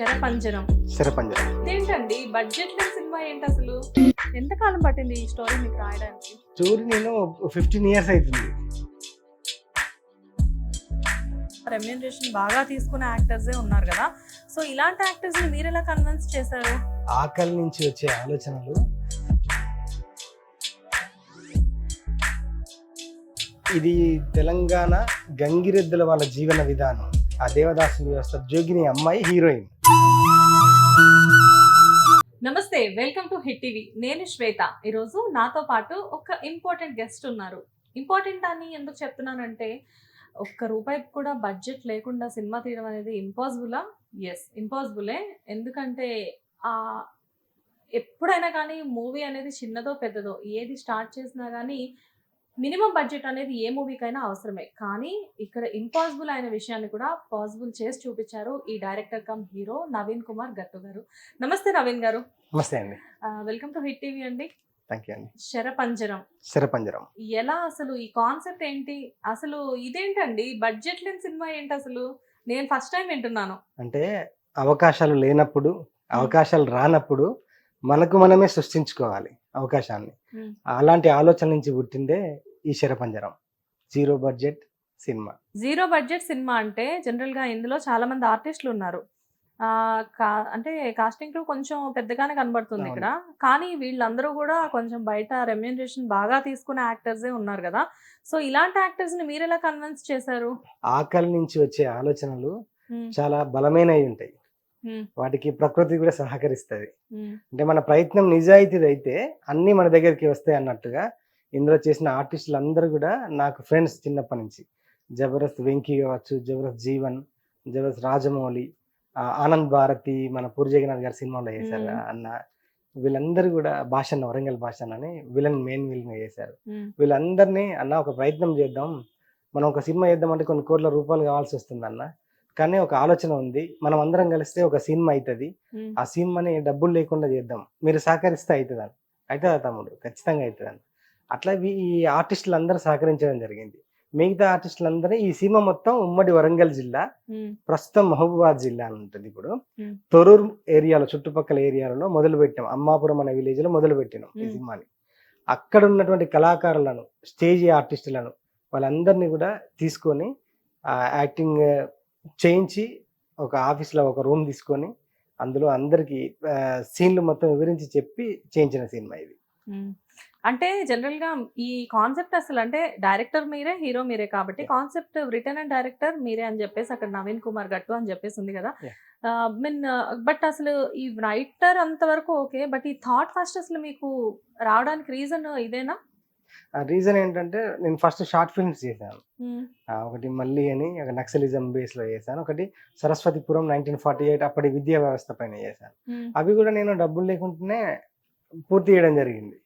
శరపంజరం. శరపంజరం. ఇదేంటండి బడ్జెట్ లేని సినిమా ఏంటి అసలు? ఎంత కాలం పట్టింది ఈ స్టోరీ మీకు రాయడానికి? స్టోరీ నేను 15 ఇయర్స్ అవుతుంది. రెమ్యూనరేషన్ బాగా తీసుకునే యాక్టర్సే ఉన్నారు కదా, సో ఇలాంటి యాక్టర్స్ ని మీరు ఎలా కన్విన్స్ చేశారు? ఆకలి నుంచి వచ్చే ఆలోచనలు ఇది తెలంగాణ గంగిరెద్దుల వాళ్ళ జీవన విధానం. ఆ దేవదాసు వ్యవస్థ జోగిని అమ్మాయి హీరోయిన్. నమస్తే, వెల్కమ్ టు హిట్ టీవీ. నేను శ్వేత. ఈరోజు నాతో పాటు ఒక ఇంపార్టెంట్ గెస్ట్ ఉన్నారు. ఇంపార్టెంట్ అని ఎందుకు చెప్తున్నానంటే, ఒక్క రూపాయి కూడా బడ్జెట్ లేకుండా సినిమా తీయడం అనేది ఇంపాసిబులా? ఎస్, ఇంపాసిబులే. ఎందుకంటే ఎప్పుడైనా కానీ మూవీ అనేది చిన్నదో పెద్దదో ఏది స్టార్ట్ చేసినా కానీ మినిమం బడ్జెట్ అనేది ఏ మూవీకైనా అవసరమే. కానీ ఇక్కడ ఇంపాసిబుల్ అయిన విషయాన్ని కూడా పాసిబుల్ చేసి చూపించారు ఈ director come hero Naveen Kumar గట్టు గారు. నమస్తే నవీన్ గారు. నమస్తే అండి. వెల్కమ్ టు హిట్ టీవీ అండి. థ్యాంక్ యూ అండి. శరపంజరం. శరపంజరం ఎలా అసలు ఈ కాన్సెప్ట్ ఏంటి? అసలు ఇదేంటండి బడ్జెట్ లేని సినిమా ఏంటి అసలు? నేను ఫస్ట్ టైం వింటున్నాను. అంటే అవకాశాలు లేనప్పుడు, అవకాశాలు రానప్పుడు మనకు మనమే సృష్టించుకోవాలి అవకాశాన్ని. అలాంటి ఆలోచన నుంచి పుట్టిందే ఈ Sharapanjaram. Zero budget cinema. Zero budget cinema అంటే జనరల్ గా ఇందులో చాలా మంది ఆర్టిస్టులు ఉన్నారు. అంటే కాస్టింగ్ క్రూ కొంచెం పెద్దగానే కనబడుతుంది ఇక్కడ. కానీ వీళ్ళందరూ కూడా కొంచెం బయట రెమ్యూనరేషన్ బాగా తీసుకునే యాక్టర్సే ఉన్నారు కదా, సో ఇలాంటి యాక్టర్స్ ని మీరు ఎలా కన్విన్స్ చేశారు? ఆకలి నుంచి వచ్చే ఆలోచనలు చాలా బలమైనవి ఉంటాయి. వాటికి ప్రకృతి కూడా సహకరిస్తుంది. అంటే మన ప్రయత్నం నిజాయితీది అయితే అన్ని మన దగ్గరికి వస్తాయి అన్నట్టుగా ఇందులో చేసిన ఆర్టిస్టులు అందరూ కూడా నాకు ఫ్రెండ్స్ చిన్నప్పటి నుంచి. జబర్దస్త్ వెంకీ కావచ్చు, జబర్దస్త్ జీవన్, జబర్దస్త్ రాజమౌళి, ఆనంద్ భారతి, మన పూరి జగన్నాథ్ గారి సినిమాలో చేశారు అన్న. వీళ్ళందరూ కూడా భాషన్న, వరంగల్ భాషన్న అని మెయిన్ విలన్ చేశారు. వీళ్ళందరినీ అన్న ఒక ప్రయత్నం చేద్దాం, మనం ఒక సినిమా చేద్దాం అంటే కొన్ని కోట్ల రూపాయలు కావాల్సి వస్తుంది అన్న, కానీ ఒక ఆలోచన ఉంది, మనం అందరం కలిస్తే ఒక సినిమా అవుతుంది, ఆ సినిమాని డబ్బులు లేకుండా చేద్దాం, మీరు సహకరిస్తే అవుతుందా? అవుతుందా తమ్ముడు? ఖచ్చితంగా అవుతుందని. అట్లా ఈ ఆర్టిస్టులు అందరూ సహకరించడం జరిగింది. మిగతా ఆర్టిస్టులందరూ ఈ సినిమా మొత్తం ఉమ్మడి వరంగల్ జిల్లా, ప్రస్తుతం మహబూబాద్ జిల్లా అని ఉంటుంది. ఇప్పుడు తొరూరు ఏరియాలో, చుట్టుపక్కల ఏరియాలలో మొదలు పెట్టాం. అమ్మాపురం అనే విలేజ్ లో మొదలు పెట్టినాం ఈ సినిమాని. అక్కడ ఉన్నటువంటి కళాకారులను, స్టేజ్ ఆర్టిస్టులను వాళ్ళందరినీ కూడా తీసుకొని యాక్టింగ్ చేయించి ఒక ఆఫీస్లో ఒక రూమ్ తీసుకొని అందులో అందరికి సీన్లు మొత్తం వివరించి చెప్పి చేయించిన సినిమా ఇది. అంటే జనరల్ గా ఈ కాన్సెప్ట్ అసలు అంటే డైరెక్టర్ మీరే, హీరో మీరే కాబట్టి కాన్సెప్ట్ రిటర్న్ అండ్ డైరెక్టర్ మీరే అని చెప్పేసి అక్కడ నవీన్ కుమార్ గట్టు అని చెప్పేసి ఉంది కదా. బట్ అసలు ఈ రైటర్ అంతవరకు ఓకే, బట్ ఈ థాట్ ఫస్ట్ అసలు మీకు రావడానికి రీజన్ ఇదేనా? రీజన్ ఏంటంటే, నేను ఫస్ట్ షార్ట్ ఫిల్మ్స్ చేశాను. ఒకటి మళ్ళీ అని ఒక నక్సలిజం బేస్ లో చేశాను, ఒకటి సరస్వతిపురం 1948 అప్పటి విద్యా వ్యవస్థ పైన చేశాను. అవి కూడా నేను డబ్బులు లేకుండానే పూర్తి చేయడం జరిగింది.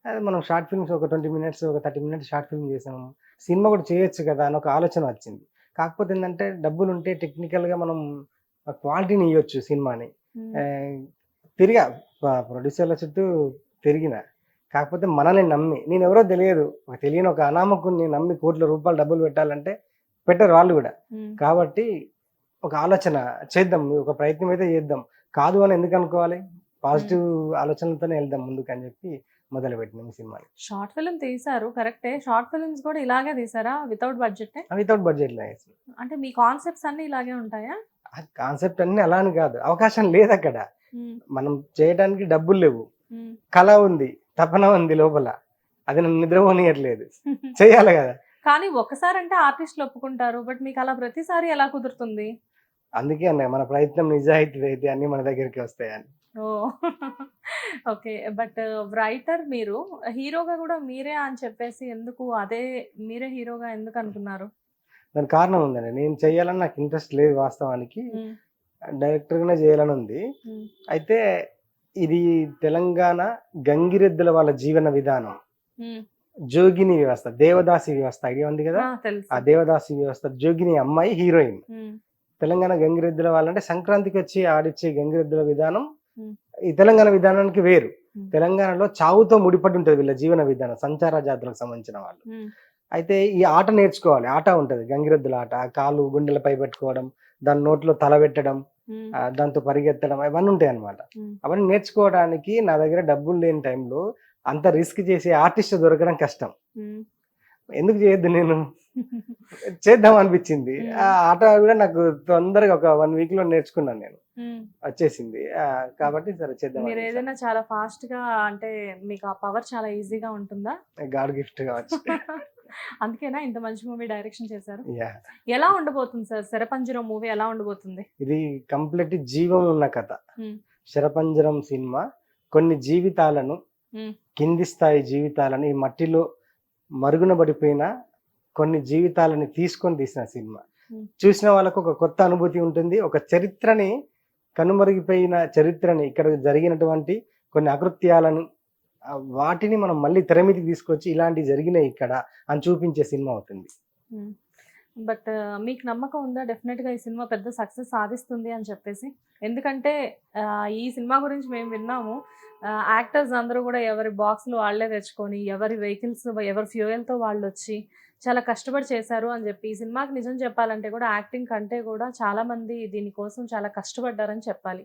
అది మనం షార్ట్ ఫిల్మ్స్ ఒక 20 మినిట్స్, ఒక 30 మినిట్స్ షార్ట్ ఫిల్మ్ చేసాము, సినిమా కూడా చేయొచ్చు కదా అని ఒక ఆలోచన వచ్చింది. కాకపోతే ఏంటంటే, డబ్బులు ఉంటే టెక్నికల్ గా మనం క్వాలిటీని ఇవ్వచ్చు సినిమాని. తిరిగా ప్రొడ్యూసర్ల చుట్టూ తిరిగిన, కాకపోతే మనల్ని నమ్మి, నేను ఎవరో తెలియని ఒక అనామకుని నమ్మి కోట్ల రూపాయలు డబ్బులు పెట్టాలంటే పెట్టరు వాళ్ళు కూడా. కాబట్టి ఒక ఆలోచన చేద్దాం, ఒక ప్రయత్నం అయితే చేద్దాం, కాదు అని ఎందుకు అనుకోవాలి, పాజిటివ్ ఆలోచనలతోనే వెళ్దాం ముందుకు అని చెప్పి మొదలు పెట్టినాం ఈ సినిమాని. షార్ట్ ఫిల్మ్ తీసారు కరెక్టే, షార్ట్ ఫిల్మ్స్ కూడా ఇలాగే తీసారా? Without budget? వితౌట్ బడ్జెట్ లో. అంటే మీ కాన్సెప్ట్స్ అన్ని ఇలాగే ఉంటాయా? కాన్సెప్ట్ అన్ని అలా అని కాదు, అవకాశం లేదు అక్కడ, మనం చేయడానికి డబ్బులు లేవు, కళ ఉంది, తపన ఉంది లోపల, అది నన్ను నిద్రపోనియట్లేదు, చెయ్యాలి కదా. కానీ ఒకసారి అంటే ఆర్టిస్టులు ఒప్పుకుంటారు, బట్ మీకు అలా ప్రతిసారి ఎలా కుదురుతుంది? అందుకే అన్న, మన ప్రయత్నం నిజాయితీ అయితే అన్ని మన దగ్గరికి వస్తాయని. ఓ ఓకే. బట్ రైటర్ మీరు, హీరోగా కూడా మీరే అని చెప్పేసి ఎందుకు, అదే మీరే హీరోగా ఎందుకు అనుకున్నారు? దానికి కారణం ఉందండి. నేను చేయాలని నాకు ఇంట్రెస్ట్ లేదు వాస్తవానికి, డైరెక్టర్ గానే చేయాలని ఉంది. అయితే ఇది తెలంగాణ గంగిరెద్దుల వాళ్ళ జీవన విధానం, జోగిని వ్యవస్థ, దేవదాసి వ్యవస్థ ఐడియా ఉంది కదా. ఆ దేవదాసి వ్యవస్థ జోగిని అమ్మాయి హీరోయిన్. తెలంగాణ గంగిరెద్దుల వాళ్ళంటే సంక్రాంతికి వచ్చి ఆడిచ్చే గంగిరెద్దుల విధానం ఈ తెలంగాణ విధానానికి వేరు. తెలంగాణలో చావుతో ముడిపడి ఉంటుంది వీళ్ళ జీవన విధానం, సంచార జాతులకు సంబంధించిన వాళ్ళు. అయితే ఈ ఆట నేర్చుకోవాలి, ఆట ఉంటది గంగిరెద్దుల ఆట, కాలు గుండెలపై పెట్టుకోవడం, దాని నోట్లో తల పెట్టడం, దాంతో పరిగెత్తడం అవన్నీ ఉంటాయి అన్నమాట. అవన్నీ నేర్చుకోవడానికి నా దగ్గర డబ్బులు లేని టైంలో అంత రిస్క్ చేసి ఆర్టిస్ట్ దొరకడం కష్టం. ఎందుకు చేయొద్దు, నేను చేద్దాం అనిపించింది. ఆ ఆట కూడా నాకు తొందరగా ఒక 1 week లో నేర్చుకున్నాను, నేను వచ్చేసింది. కాబట్టి సరే చేద్దాం. మీరు ఏదైనా చాలా ఫాస్ట్ గా, అంటే మీకు ఆ పవర్ చాలా ఈజీగా ఉంటుందా? గాడ్ గిఫ్ట్ కావచ్చు. అందుకేనా ఇంత మంచి మూవీ డైరెక్షన్ చేశారు? యా, ఎలా ఉండబోతుంది సార్ శరపంజరం మూవీ? ఎలా ఉండబోతుంది? ఇది కంప్లీట్ జీవం ఉన్న కథ. శరపంజరం సినిమా కొన్ని జీవితాలను, కింది స్థాయి జీవితాలను, ఈ మట్టిలో మరుగున పడిపోయిన కొన్ని జీవితాలని తీసుకొని తీసిన సినిమా. చూసిన వాళ్ళకు ఒక కొత్త అనుభూతి ఉంటుంది. ఒక చరిత్రని, కనుమరుగిపోయిన చరిత్రని, ఇక్కడ జరిగినటువంటి కొన్ని అకృత్యాలను, వాటిని మనం మళ్ళీ తెర మీదకి తీసుకొచ్చి ఇలాంటివి జరిగినాయి ఇక్కడ అని చూపించే సినిమా అవుతుంది. బట్ మీకు నమ్మకం ఉందా డెఫినెట్ గా ఈ సినిమా పెద్ద సక్సెస్ సాధిస్తుంది అని చెప్పేసి? ఎందుకంటే ఈ సినిమా గురించి మేము విన్నాము, యాక్టర్స్ అందరూ కూడా ఎవరి బాక్స్లు వాళ్ళే తెచ్చుకొని, ఎవరి వెహికల్స్, ఎవరి ఫ్యూయల్తో వాళ్ళు వచ్చి చాలా కష్టపడి చేశారు అని చెప్పి, ఈ సినిమాకి నిజం చెప్పాలంటే కూడా యాక్టింగ్ కంటే కూడా చాలా మంది దీనికోసం చాలా కష్టపడ్డారని చెప్పాలి.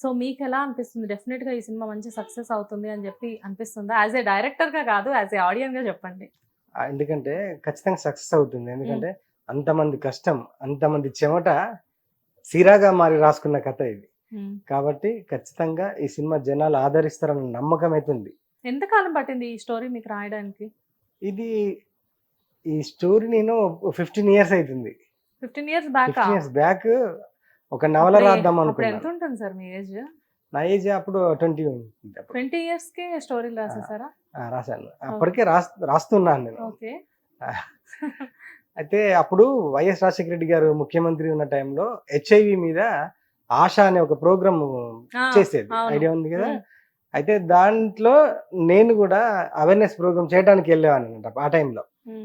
సో మీకు ఎలా అనిపిస్తుంది? డెఫినెట్గా ఈ సినిమా మంచి సక్సెస్ అవుతుంది అని చెప్పి అనిపిస్తుందా? యాజ్ ఏ డైరెక్టర్గా కాదు, యాజ్ ఏ ఆడియన్గా చెప్పండి. ఎందుకంటే ఖచ్చితంగా సక్సెస్ అవుతుంది. ఎందుకంటే అంతమంది కష్టం, అంతమంది చెమట సిరాగా మారి రాసుకున్న కథ ఇది. కాబట్టి ఖచ్చితంగా ఈ సినిమా జనాలు ఆదరిస్తారన్న నమ్మకం అయితే ఉంది. ఎంతకాలం పట్టింది ఈ స్టోరీ మీకు రాయడానికి? ఈ స్టోరీ నేను 15 years అవుతుంది. 15 years బ్యాక్? 15 years బ్యాక్ ఒక నవల రాద్దాం అనుకున్నాను. ఎంత ఉంటుంది సార్ మీ ఏజ్? నా ఏజ్ అప్పుడు 20 ఉంటుంది. 20 years కి స్టోరీలు రాసేసారా? రాశాను. అప్పటికే రాస్తున్నాను నేను. ఓకే. అయితే అప్పుడు వైఎస్ రాజశేఖర రెడ్డి గారు ముఖ్యమంత్రి ఉన్న టైంలో HIV మీద ఆశ అనే ఒక ప్రోగ్రామ్ చేసేది, ఐడియా ఉంది కదా. అయితే దాంట్లో నేను కూడా అవేర్నెస్ ప్రోగ్రామ్ చేయడానికి వెళ్ళేవాను అనమాట. ఆ టైంలో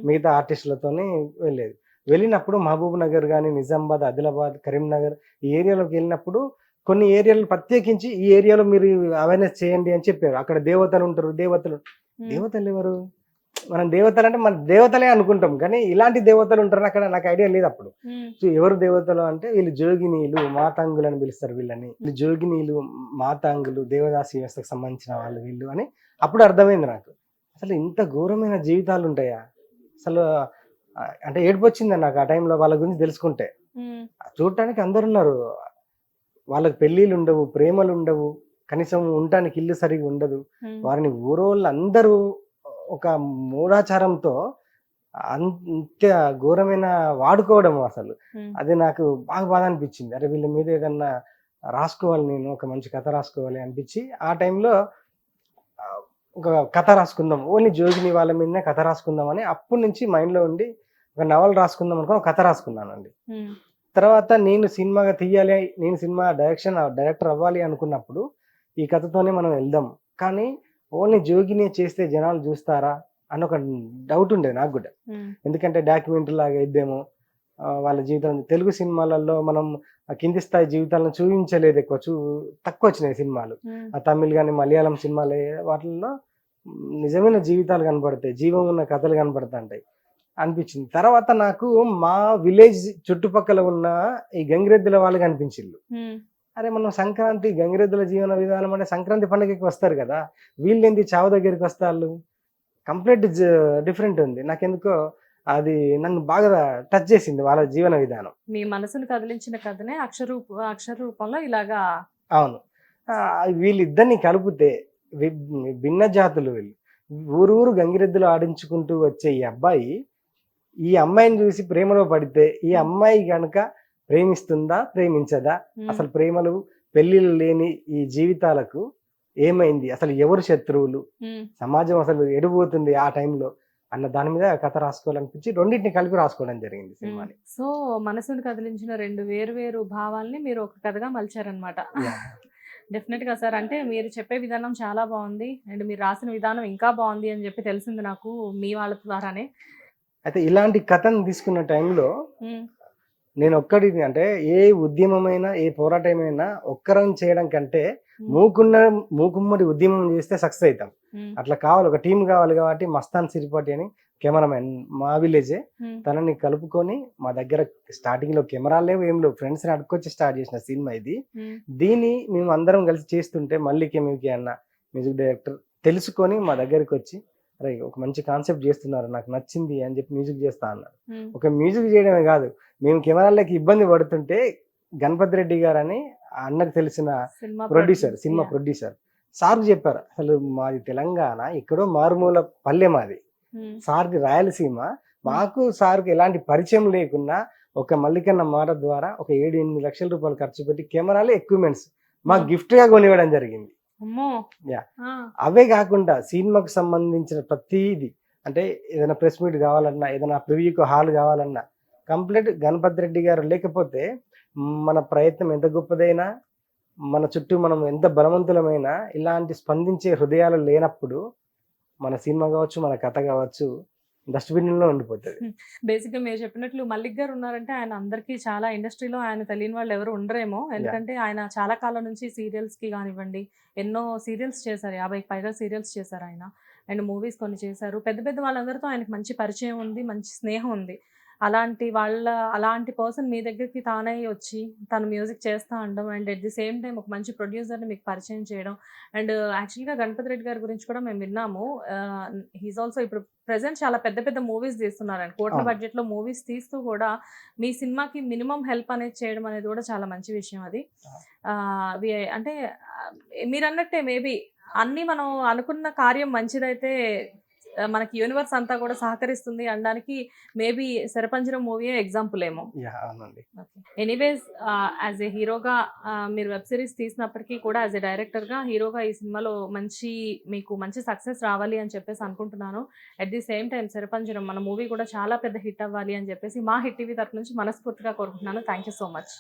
మిగతా ఆర్టిస్టులతోని వెళ్ళేది. వెళ్ళినప్పుడు మహబూబ్ నగర్ కానీ, నిజామాబాద్, ఆదిలాబాద్, కరీంనగర్ ఈ ఏరియాలోకి వెళ్ళినప్పుడు కొన్ని ఏరియాలు ప్రత్యేకించి ఈ ఏరియాలో మీరు అవేర్నెస్ చేయండి అని చెప్పారు. అక్కడ దేవతలు ఉంటారు. దేవతలు ఎవరు? మనం దేవతలు అంటే మన దేవతలే అనుకుంటాం, కానీ ఇలాంటి దేవతలు ఉంటారని అక్కడ నాకు ఐడియా లేదు అప్పుడు. సో ఎవరు దేవతలు అంటే వీళ్ళు జోగినీలు, మాతాంగులు అని పిలుస్తారు వీళ్ళని. వీళ్ళు జోగినీలు, మాతాంగులు, దేవదాసి వ్యవస్థకు సంబంధించిన వాళ్ళు వీళ్ళు అని అప్పుడు అర్థమైంది నాకు. అసలు ఇంత ఘోరమైన జీవితాలు ఉంటాయా అసలు? అంటే ఏడుపు వచ్చింది నాకు ఆ టైంలో వాళ్ళ గురించి తెలుసుకుంటే. చూడటానికి అందరు ఉన్నారు, వాళ్ళకి పెళ్ళిళ్ళు ఉండవు, ప్రేమలు ఉండవు, కనీసం ఉండటానికి ఇల్లు సరిగా ఉండదు. వారిని ఊరోళ్ళు అందరూ ఒక మూఢాచారంతో అంత ఘోరమైన వాడుకోవడం అసలు. అది నాకు బాగా బాధ అనిపించింది. అరే వీళ్ళ మీద ఏదన్నా రాసుకోవాలి, నేను ఒక మంచి కథ రాసుకోవాలి అనిపించి ఆ టైంలో ఒక కథ రాసుకుందాం, ఓన్లీ జోగిని వాళ్ళ మీదనే కథ రాసుకుందాం అని అప్పటి నుంచి మైండ్లో ఉండి ఒక నవల రాసుకుందాం అనుకో కథ రాసుకున్నానండి. తర్వాత నేను సినిమాగా తీయాలి, నేను సినిమా డైరెక్టర్ అవ్వాలి అనుకున్నప్పుడు ఈ కథతోనే మనం వెళ్దాం, కానీ ఓన్లీ జోగిని చేస్తే జనాలు చూస్తారా అని ఒక డౌట్ ఉండేది నాకు కూడా. ఎందుకంటే డాక్యుమెంటరీ లాగా ఇద్దేమో వాళ్ళ జీవితం. తెలుగు సినిమాలలో మనం కింది స్థాయి జీవితాలను చూపించలేదు, తక్కువ వచ్చినాయి సినిమాలు. తమిళ్ కానీ మలయాళం సినిమాలు వాటిల్లో నిజమైన జీవితాలు కనపడతాయి, జీవం ఉన్న కథలు కనపడుతుంటాయి అనిపించింది. తర్వాత నాకు మా విలేజ్ చుట్టుపక్కల ఉన్న ఈ గంగిరెద్దుల వాళ్ళు కనిపించిండ్రు. అరే మనం సంక్రాంతి, గంగిరెద్దుల జీవన విధానం అంటే సంక్రాంతి పండుగకి వస్తారు కదా, వీళ్ళేంది చావు దగ్గరికి వస్తారు, కంప్లీట్ డిఫరెంట్ ఉంది. నాకెందుకో అది నన్ను బాగా టచ్ చేసింది వాళ్ళ జీవన విధానం. మీ మనసును కదిలించిన కథనే అక్షర రూపంలో ఇలాగా. అవును, వీళ్ళిద్దరిని కలిపితే భిన్న జాతులు, వీళ్ళు ఊరు గంగిరెద్దులు ఆడించుకుంటూ వచ్చే ఈ అబ్బాయి ఈ అమ్మాయిని చూసి ప్రేమలో పడితే ఈ అమ్మాయి గనక ప్రేమిస్తుందా, ప్రేమించదా, అసలు ప్రేమలు పెళ్లిళ్ళు లేని ఈ జీవితాలకు ఏమైంది, అసలు ఎవరు శత్రువులు, సమాజం అసలు ఎడిపోతుంది ఆ టైంలో అన్న దాని మీద కథ రాసుకోవాలనిపించి రెండింటిని కలిపి రాసుకోవడం జరిగింది సినిమాని. సో మనసును కదిలించిన రెండు వేరు భావాల్ని మీరు ఒక కథగా మలిచారనమాట. డెఫినెట్ గా సార్, అంటే మీరు చెప్పే విధానం చాలా బాగుంది అండ్ మీరు రాసిన విధానం ఇంకా బాగుంది అని చెప్పి తెలిసింది నాకు మీ వాళ్ళ ద్వారానే. అయితే ఇలాంటి కథను తీసుకున్న టైంలో నేను ఒక్కడిని అంటే ఏ ఉద్యమమైనా ఏ పోరాటమైనా ఒక్కరం చేయడం కంటే మూకుమ్మడి ఉద్యమం చేస్తే సక్సెస్ అవుతాం. అట్లా కావాలి, ఒక టీం కావాలి. కాబట్టి మస్తాన్ సిరిపాటి అని కెమెరామెన్ మా విలేజే, తనని కలుపుకొని మా దగ్గర స్టార్టింగ్ లో కెమెరాలు లేవు, ఏం లేవు, ఫ్రెండ్స్ ని అడుక్కొచ్చి స్టార్ట్ చేసిన సినిమా ఇది. దీన్ని మేము అందరం కలిసి చేస్తుంటే మల్లికే మీకు అన్న మ్యూజిక్ డైరెక్టర్ తెలుసుకొని మా దగ్గరికి వచ్చి, అరే ఒక మంచి కాన్సెప్ట్ చేస్తున్నారు, నాకు నచ్చింది అని చెప్పి మ్యూజిక్ చేస్తా అన్నారు. ఒక మ్యూజిక్ చేయడమే కాదు, మేము కెమెరాలకి ఇబ్బంది పడుతుంటే గణపతి రెడ్డి గారు అని అన్నకు తెలిసిన ప్రొడ్యూసర్, సినిమా ప్రొడ్యూసర్ సార్ చెప్పారు, అసలు మాది తెలంగాణ, ఎక్కడో మారుమూల పల్లె మాది, సార్కి రాయలసీమ, మాకు సార్కి ఎలాంటి పరిచయం లేకున్నా ఒక మల్లికన్న మాట ద్వారా ఒక 7-8 లక్షల రూపాయలు ఖర్చు పెట్టి కెమెరాలు ఎక్విప్మెంట్స్ మాకు గిఫ్ట్ గా కొనివ్వడం జరిగింది. అవే కాకుండా సినిమాకు సంబంధించిన ప్రతిదీ, అంటే ఏదైనా ప్రెస్ మీట్ కావాలన్నా, ఏదైనా ప్రివ్యూకి హాల్ కావాలన్నా కంప్లీట్ గణపతి రెడ్డి గారు లేకపోతే మన ప్రయత్నం ఎంత గొప్పదైనా, మన చుట్టూ మనం ఎంత బలవంతులమైనా, ఇలాంటి స్పందించే హృదయాలు లేనప్పుడు మన సినిమా కావచ్చు, మన కథ కావచ్చు డస్ట్బిన్ లో ఉండిపోతుంది. బేసిక్గా మీరు చెప్పినట్లు మల్లిక్ గారు ఉన్నారంటే ఆయన అందరికీ చాలా ఇండస్ట్రీలో ఆయన తెలియని వాళ్ళు ఎవరు ఉండరేమో. ఎందుకంటే ఆయన చాలా కాలం నుంచి సీరియల్స్ కి కానివ్వండి, ఎన్నో సీరియల్స్ చేశారు, 50కి పైగా సీరియల్స్ చేశారు ఆయన. అండ్ మూవీస్ కొన్ని చేశారు. పెద్ద పెద్ద వాళ్ళందరితో ఆయనకు మంచి పరిచయం ఉంది, మంచి స్నేహం ఉంది. అలాంటి పర్సన్ మీ దగ్గరికి తానే వచ్చి తను మ్యూజిక్ చేస్తా ఉండడం, and at the same time ఒక మంచి ప్రొడ్యూసర్ని మీకు పరిచయం చేయడం. అండ్ యాక్చువల్గా గణపతి రెడ్డి గారి గురించి కూడా మేము విన్నాము. హీస్ ఆల్సో ఇప్పుడు ప్రెసెంట్ చాలా పెద్ద పెద్ద మూవీస్ తీస్తున్నారు, కోట్ల బడ్జెట్లో మూవీస్ తీస్తూ కూడా మీ సినిమాకి మినిమం హెల్ప్ అనేది చేయడం అనేది కూడా చాలా మంచి విషయం. అది అంటే మీరు అన్నట్టే మేబీ అన్నీ మనం అనుకున్న కార్యం మంచిదైతే మనకి యూనివర్స్ అంతా కూడా సహకరిస్తుంది అనడానికి మేబీ శరపంజరం మూవీ ఎగ్జాంపుల్ ఏమో. ఎనీవేస్ యాజ్ ఏ హీరోగా మీరు వెబ్ సిరీస్ తీసినప్పటికీ కూడా యాజ్ ఏ డైరెక్టర్గా హీరోగా ఈ సినిమాలో మీకు మంచి సక్సెస్ రావాలి అని చెప్పేసి అనుకుంటున్నాను. At the same time Sarapanjaram మన మూవీ కూడా చాలా పెద్ద హిట్ అవ్వాలి అని చెప్పేసి మా హిట్ టీవీ తరఫు నుంచి మనస్ఫూర్తిగా కోరుకుంటున్నాను. Thank you so much.